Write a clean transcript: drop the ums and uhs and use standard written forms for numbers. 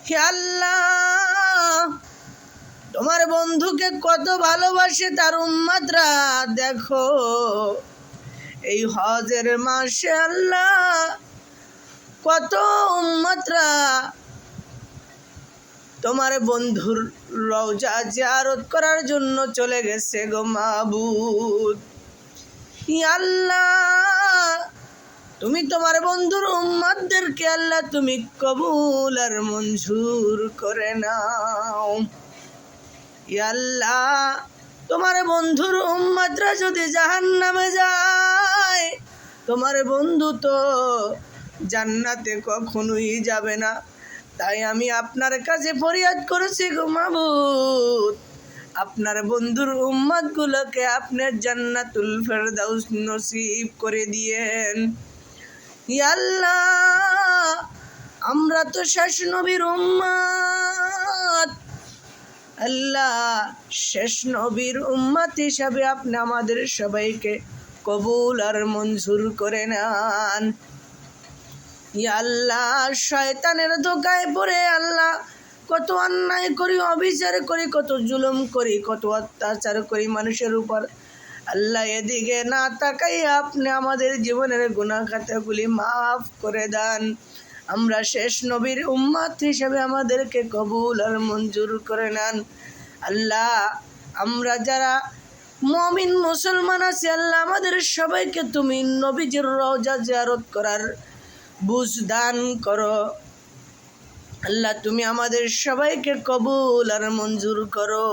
হে আল্লাহ, তোমার বন্ধুকে কত ভালোবাসে তার উম্মতরা দেখো। এই হজের মাসে আল্লাহ কত উম্মতরা তোমার বন্ধুর রওজা জিয়ারত করার জন্য চলে গেছে গো মাবুদ। ইয়া আল্লাহ, তুমি তোমার বন্ধুর উম্মতদেরকে আল্লাহ তুমি কবুল আর মঞ্জুর করে নাও। ইয়া আল্লাহ, তোমার বন্ধুর উম্মতরা যদি জাহান্নামে যায়, তোমার বন্ধু তো জান্নাতে কখনোই যাবে না। তাই আমি আপনার কাছে ফরিয়াদ করেছি গো মাবুদ, আপনার বন্ধুর উম্মতগুলোকে আপনি জান্নাতুল ফেরদাউস নসিব করে দিয়েন। ইয়া আল্লাহ, আমরা তো শেষ নবীর উম্মত। আল্লাহ, শেষ নবীর উম্মত হিসাবে আপনি আমাদের সবাইকে কবুল আর মঞ্জুর করে নেন। ইয়া আল্লাহ, শয়তানের ধোকায় পড়ে আল্লাহ কত অন্যায় করি, অবিচার করি, কত জুলুম করি, কত অত্যাচার করি মানুষের উপর। আল্লাহ, এদিকে না তাকাই আপনি আমাদের জীবনের গুনাহ খাতাগুলি মাফ করে দেন। আমরা শেষ নবীর উম্মত হিসেবে আমাদেরকে কবুল আর মঞ্জুর করে নেন। আল্লাহ, আমরা যারা মুমিন মুসলমান আছি আল্লাহ, আমাদের সবাইকে তুমি নবীজির রওজা জিয়ারত করার বুঝ দান করো। আল্লাহ, তুমি আমাদের সবাইকে কবুল আর মঞ্জুর করো।